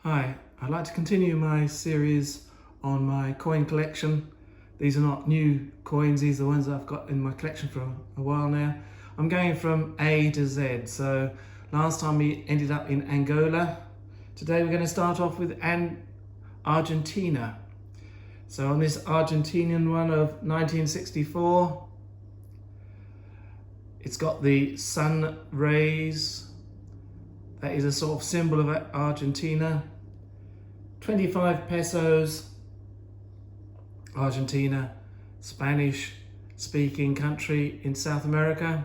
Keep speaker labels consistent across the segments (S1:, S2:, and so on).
S1: Hi, I'd like to continue my series on my coin collection. These are not new coins, these are the ones that I've got in my collection for a while now. I'm going from A to Z, so last time we ended up in Angola. Today we're going to start off with Argentina. So on this Argentinian one of 1964, it's got the sun rays. That is a sort of symbol of Argentina. 25 pesos, Argentina, Spanish-speaking country in South America.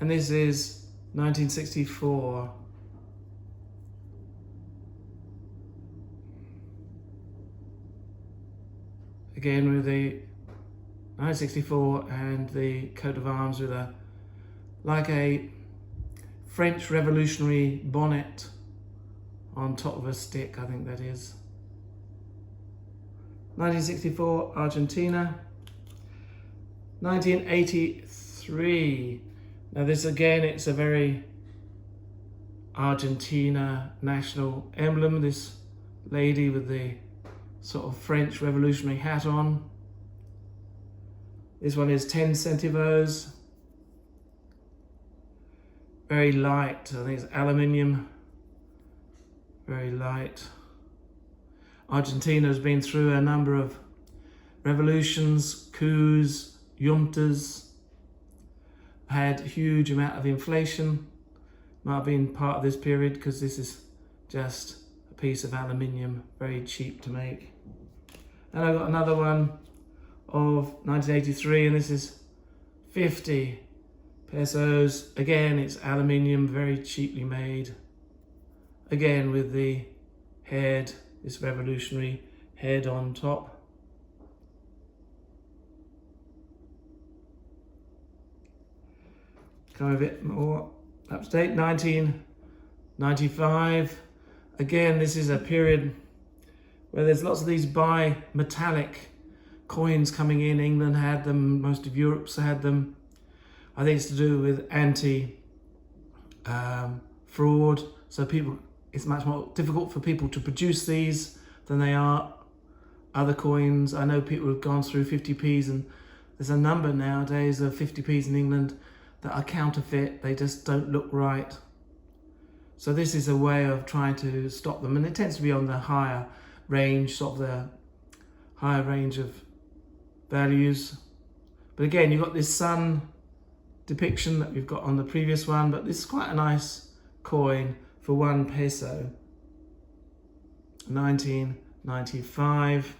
S1: And this is 1964. Again with the 1964 and the coat of arms with like a French revolutionary bonnet on top of a stick, I think that is. 1964, Argentina. 1983. Now this again, it's a very Argentina national emblem. This lady with the sort of French revolutionary hat on. This one is 10 centavos. Very light, I think it's aluminium. Very light. Argentina has been through a number of revolutions, coups, juntas, had a huge amount of inflation. Might have been part of this period because this is just a piece of aluminium, very cheap to make. And I've got another one of 1983, and this is 50 pesos. Again, it's aluminium, very cheaply made. Again with the head, this revolutionary head on top. Come a bit more up to date, 1995. Again, this is a period where there's lots of these bimetallic coins coming in. England had them, most of Europe's had them. I think it's to do with anti-fraud. So it's much more difficult for people to produce these than they are other coins. I know people have gone through 50p's, and there's a number nowadays of 50p's in England that are counterfeit. They just don't look right. So this is a way of trying to stop them, and it tends to be on the higher range, sort of the higher range of values. But again, you've got this sun depiction that we've got on the previous one, but this is quite a nice coin for 1 peso. 1995.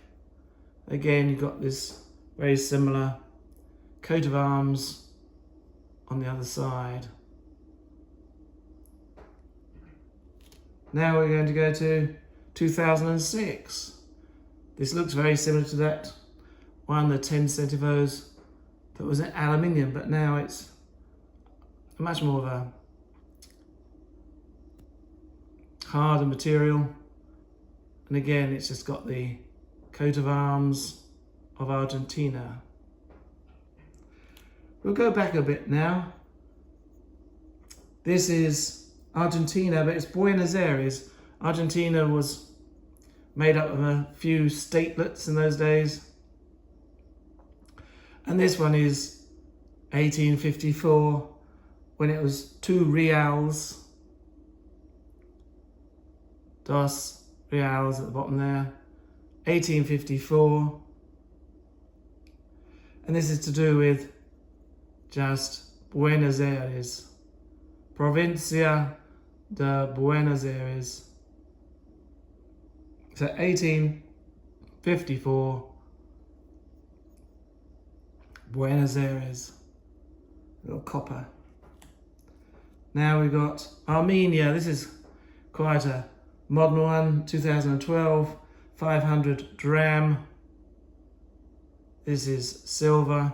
S1: Again, you've got this very similar coat of arms on the other side. Now we're going to go to 2006. This looks very similar to that one, the 10 centavos, that was in aluminium, but now it's much more of a harder material. And again, it's just got the coat of arms of Argentina. We'll go back a bit now. This is Argentina, but it's Buenos Aires. Argentina was made up of a few statelets in those days. And this one is 1854, when it was 2 reals. Dos reals at the bottom there. 1854. And this is to do with just Buenos Aires. Provincia de Buenos Aires. So 1854. Buenos Aires. Little copper. Now we've got Armenia. This is quite a modern one, 2012, 500 dram. This is silver.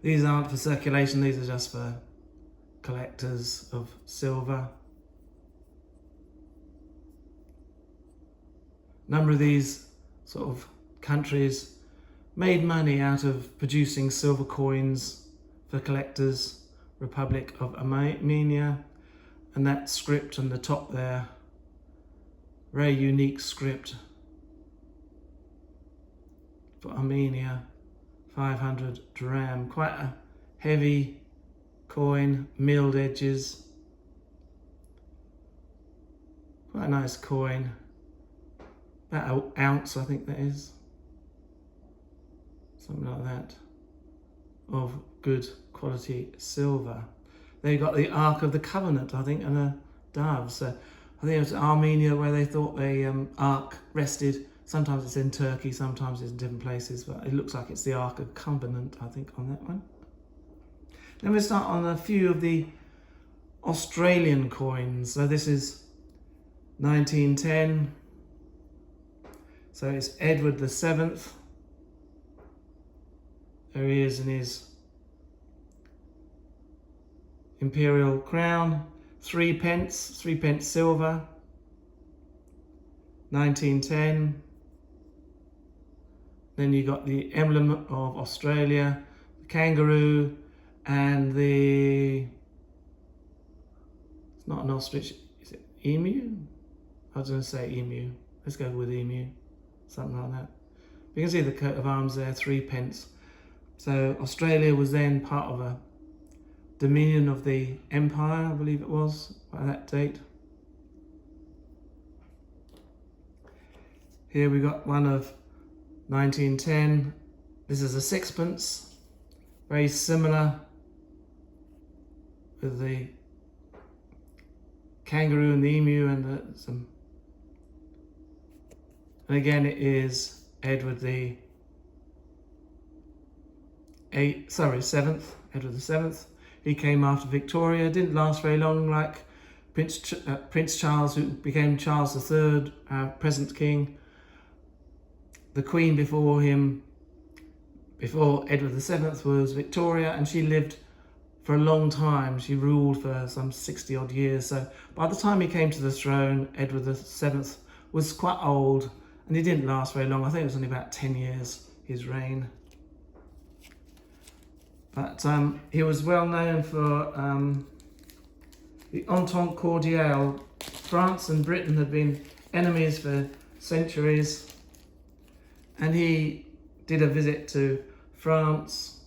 S1: These aren't for circulation, these are just for collectors of silver. A number of these sort of countries made money out of producing silver coins for collectors Republic of Armenia. And that script on the top there, very unique script for Armenia, 500 dirham, quite a heavy coin, milled edges, quite a nice coin, about an ounce I think that is, something like that, of good quality silver. They got the Ark of the Covenant, I think, and a dove. So I think it was Armenia where they thought the Ark rested. Sometimes it's in Turkey, sometimes it's in different places, but it looks like it's the Ark of Covenant, I think, on that one. Then we'll start on a few of the Australian coins. So this is 1910. So it's Edward the 7th. There he is in his imperial crown, 3 pence silver, 1910. Then you got the emblem of Australia, the kangaroo, and the, it's not an ostrich, is it emu? I was going to say emu. Let's go with emu, something like that. You can see the coat of arms there, 3 pence. So Australia was then part of a dominion of the empire, I believe it was, by that date. Here we got one of 1910. This is a 6pence, very similar with the kangaroo and the emu and some. And again, it is Edward the 7th. Edward the 7th. He came after Victoria. Didn't last very long, like Prince Charles, who became Charles III, our present king. The Queen before him, before Edward VII, was Victoria, and she lived for a long time. She ruled for some 60 odd years. So by the time he came to the throne, Edward VII was quite old, and he didn't last very long. I think it was only about 10 years, his reign. But he was well known for the Entente Cordiale. France and Britain had been enemies for centuries, and he did a visit to France.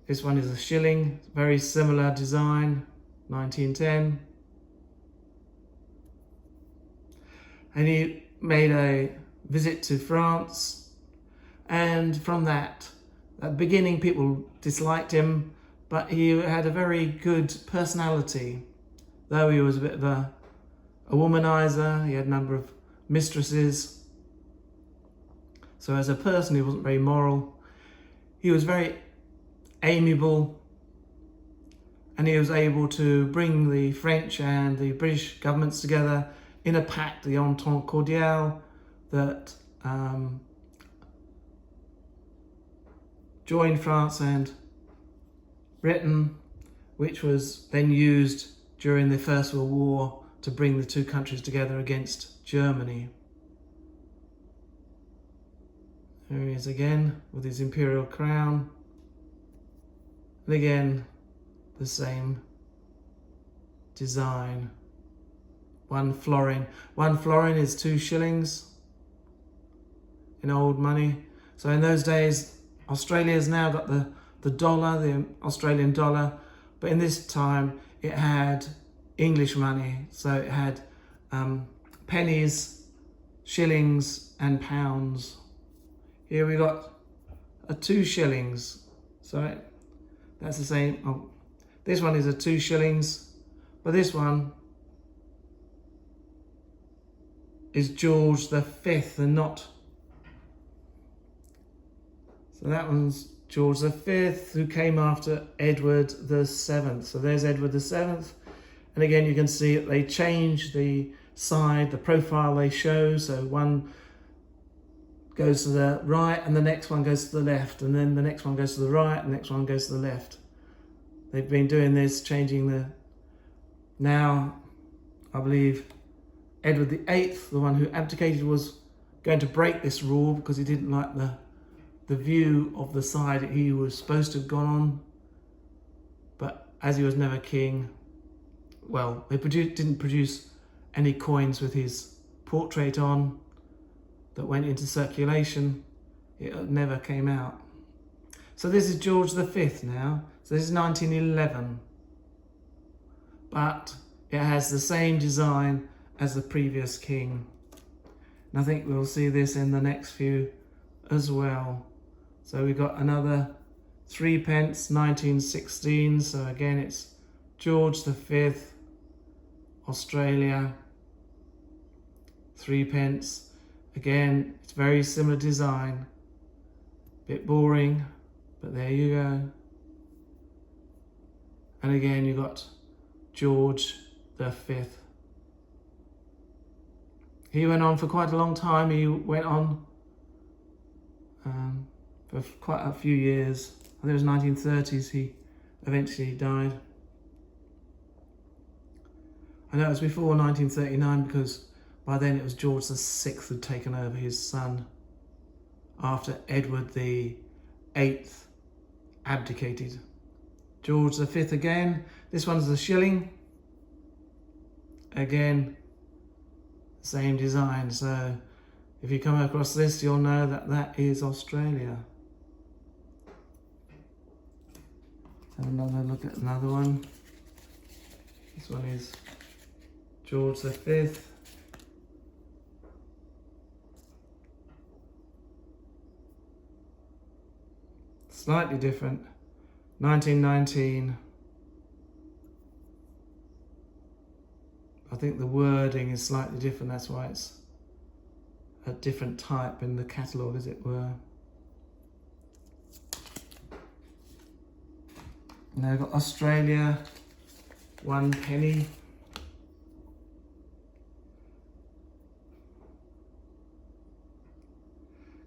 S1: This one is a shilling, very similar design, 1910. And he made a visit to France, and from that, at the beginning people disliked him, but he had a very good personality. Though he was a bit of a womanizer, he had a number of mistresses. So as a person, he wasn't very moral. He was very amiable, and he was able to bring the French and the British governments together in a pact, the Entente Cordiale, that joined France and Britain, which was then used during the First World War to bring the two countries together against Germany. There he is again with his imperial crown. And again, the same design. 1 florin. 1 florin is 2 shillings in old money. So in those days, Australia's now got the dollar, the Australian dollar, but in this time it had English money. So it had pennies, shillings and pounds. Here we got a 2 shillings. So that's the same. Oh, this one is a 2 shillings, but this one is George V and not. So that one's George V, who came after Edward VII. So there's Edward VII. And again, you can see that they change the side, the profile they show. So one goes to the right and the next one goes to the left, and then the next one goes to the right and the next one goes to the left. They've been doing this, changing the... Now, I believe Edward VIII, the one who abdicated, was going to break this rule because he didn't like the view of the side he was supposed to have gone on. But as he was never king, well, they didn't produce any coins with his portrait on that went into circulation. It never came out. So this is George V now. So this is 1911. But it has the same design as the previous king. And I think we'll see this in the next few as well. So we've got another 3p, 1916. So again, it's George V, Australia, 3p. Again, it's very similar design. Bit boring, but there you go. And again, you've got George V. He went on for quite a long time. He went on for quite a few years. I think it was 1930s he eventually died. I know it was before 1939 because by then it was George VI had taken over, his son, after Edward VIII abdicated. George V again. This one's a shilling. Again, same design. So if you come across this, you'll know that that is Australia. Have another look at another one. This one is George V. Slightly different. 1919. I think the wording is slightly different. That's why it's a different type in the catalogue, as it were. Now we've got Australia, 1p.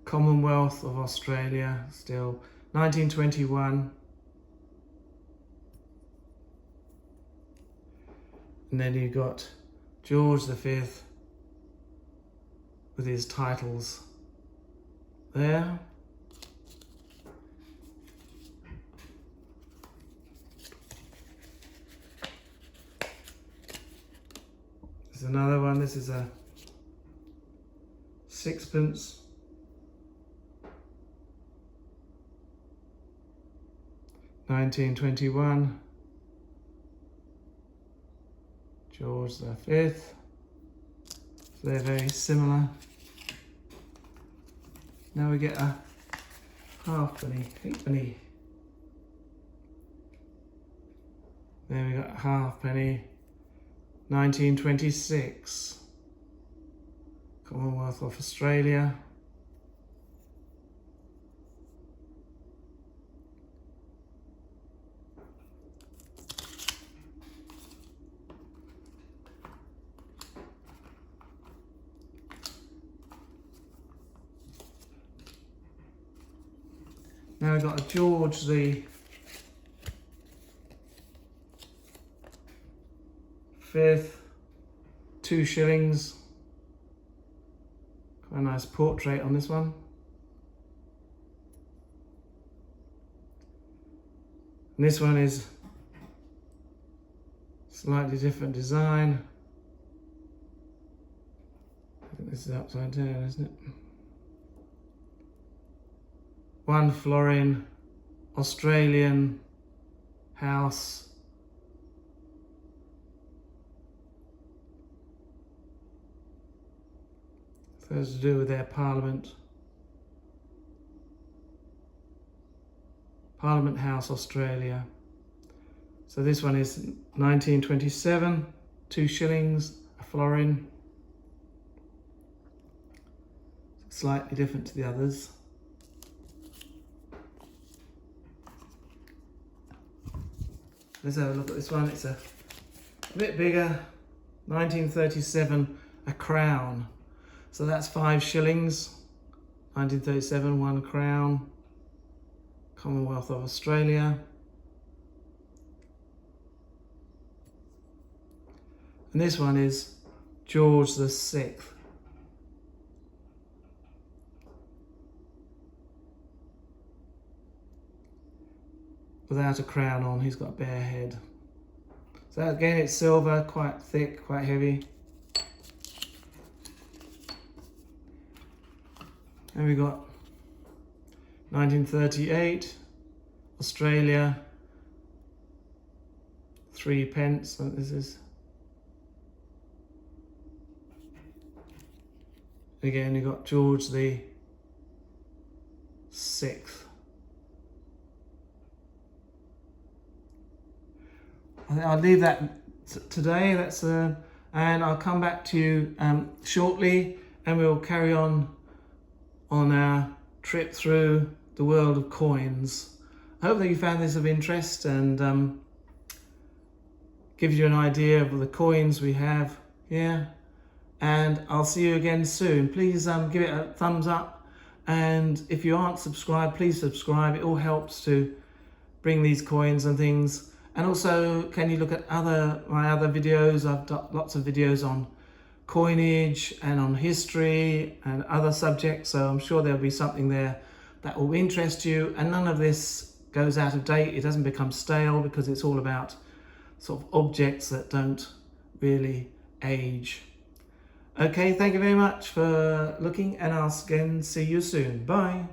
S1: Commonwealth of Australia, still 1921. And then you've got George V with his titles there. There's another one. This is a 6p. (1921). George V. So they're very similar. Now we get a halfpenny, eightpenny. There we got a halfpenny. 1926. Commonwealth of Australia. Now we've got a George V, £2. Quite a nice portrait on this one. And this one is slightly different design. I think this is upside down, isn't it? 1 florin, Australian house. So it's to do with their parliament. Parliament House, Australia. So this one is 1927, £2, a florin. Slightly different to the others. Let's have a look at this one. It's a bit bigger. 1937, a crown. So that's 5 shillings. 1937, 1 crown. Commonwealth of Australia. And this one is George VI. without a crown on. He's got a bare head. So again, it's silver, quite thick, quite heavy. And we got 1938, Australia, 3 pence. So this is, again, you got George the 6th. I think I'll leave that today. That's and I'll come back to you shortly, and we'll carry on our trip through the world of coins. I hope that you found this of interest and gives you an idea of the coins we have here. And I'll see you again soon. Please give it a thumbs up, and if you aren't subscribed, please subscribe. It all helps to bring these coins and things. And also, can you look at my other videos? I've got lots of videos on coinage and on history and other subjects, so I'm sure there'll be something there that will interest you. And none of this goes out of date. It doesn't become stale, because it's all about sort of objects that don't really age. Okay, thank you very much for looking, and I'll again see you soon. Bye.